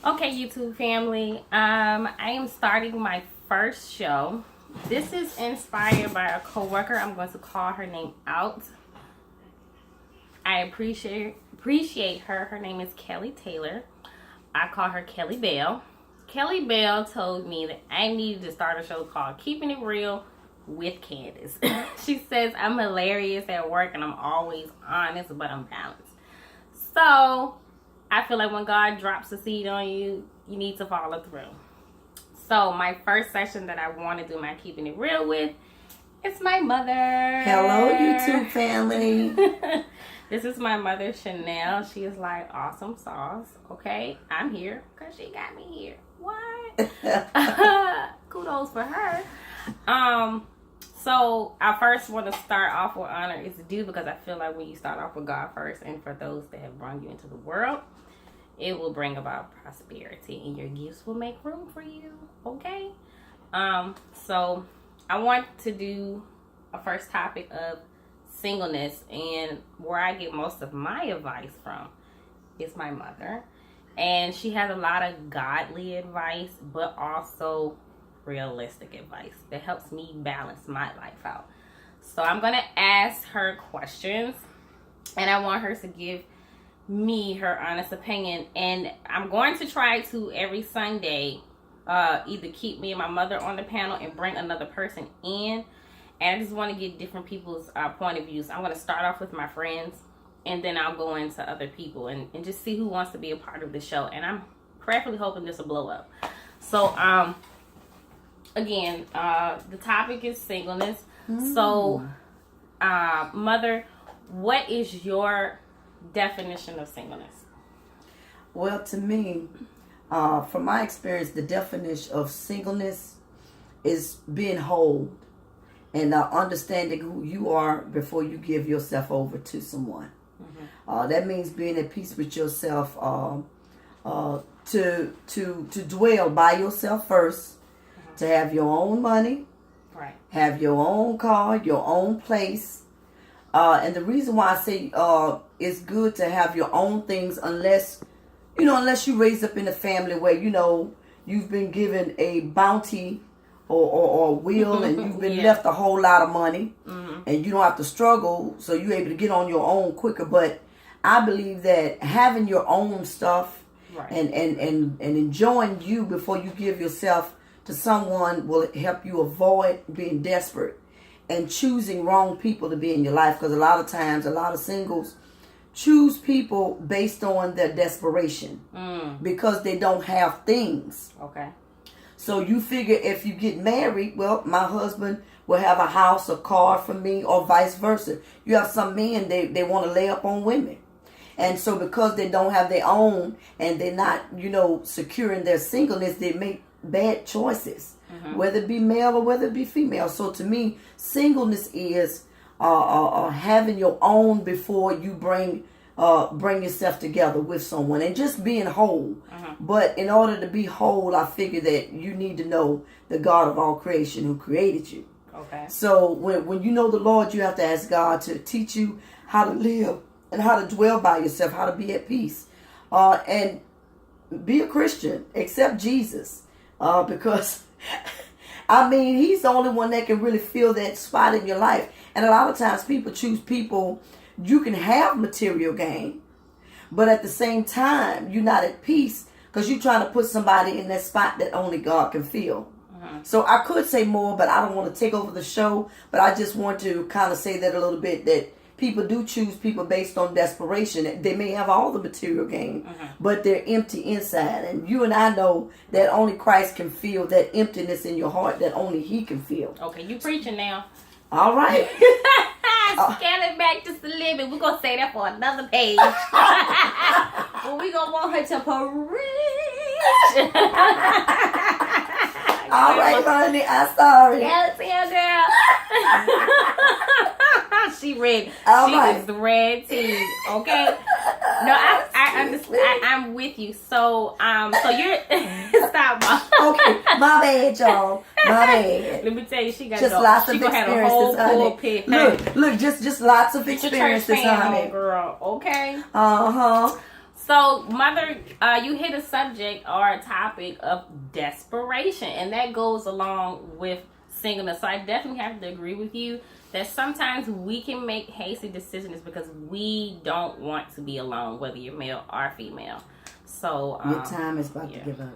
Okay, YouTube family. I am starting my first show. This is inspired by a coworker. I'm going to call her name out. I appreciate her. Her name is Kelly Taylor. I call her Kelly Bell. Kelly Bell told me that I needed to start a show called Keeping It Real with Candace. She says I'm hilarious at work and I'm always honest, but I'm balanced. So I feel like when God drops a seed on you, you need to follow through. So my first session that I want to do my Keeping It Real with, it's my mother. Hello, YouTube family. This is my mother, Chanel. She is like awesome sauce. Okay, I'm here because she got me here. What? Kudos for her. So I first want to start off with honor is due, because I feel like when you start off with God first, and for those that have brought you into the world, it will bring about prosperity and your gifts will make room for you. Okay. So I want to do a first topic of singleness, and where I get most of my advice from is my mother. And she has a lot of godly advice, but also realistic advice that helps me balance my life out. So I'm going to ask her questions, and I want her to give me her honest opinion. And I'm going to try to every Sunday either keep me and my mother on the panel and bring another person in. And I just want to get different people's point of views. I'm going to start off with my friends, and then I'll go into other people and just see who wants to be a part of the show. And I'm prayerfully hoping this will blow up. So, again, the topic is singleness. So, mother, what is your definition of singleness? Well, to me, from my experience, the definition of singleness is being whole and understanding who you are before you give yourself over to someone. That means being at peace with yourself, to dwell by yourself first, to have your own money, right, have your own car, your own place. And the reason why I say it's good to have your own things, unless you raised up in a family where, you've been given a bounty or will, and you've been left a whole lot of money, and you don't have to struggle, so you're able to get on your own quicker. But I believe that having your own stuff, right, and enjoying you before you give yourself to someone will help you avoid being desperate and choosing wrong people to be in your life. Because a lot of times, a lot of singles choose people based on their desperation because they don't have things. Okay. So you figure if you get married, well, my husband will have a house, a car for me, or vice versa. You have some men, they want to lay up on women. And so because they don't have their own and they're not, secure in their singleness, they make bad choices, whether it be male or whether it be female. So to me, singleness is having your own before you bring yourself together with someone, and just being whole. But in order to be whole, I figure that you need to know the God of all creation who created you. Okay. So when you know the Lord, you have to ask God to teach you how to live and how to dwell by yourself, how to be at peace, and be a Christian. Accept Jesus, because He's the only one that can really fill that spot in your life. And a lot of times people choose people. You can have material gain, but at the same time, you're not at peace because you're trying to put somebody in that spot that only God can fill. So I could say more, but I don't want to take over the show. But I just want to kind of say that a little bit, that people do choose people based on desperation. They may have all the material gain, but they're empty inside. And you and I know that only Christ can feel that emptiness in your heart that only He can feel. Okay, you preaching now. All right. Scale it back just a little bit. We're going to say that for another page. But we're going to want her to preach. All right, honey. I'm sorry. Yes, girl. She ready. All she right. is red tea. Okay. No, I understand. I'm with you. So you're stop, Mom. Okay, my bad, y'all. My bad. Let me tell you, she got just lots of she gonna have a whole pulpit. Look, just lots of experiences, honey. honey. Girl. Okay. So, mother, you hit a subject or a topic of desperation, and that goes along with singleness. So, I definitely have to agree with you that sometimes we can make hasty decisions because we don't want to be alone, whether you're male or female. So, your time is about to give up.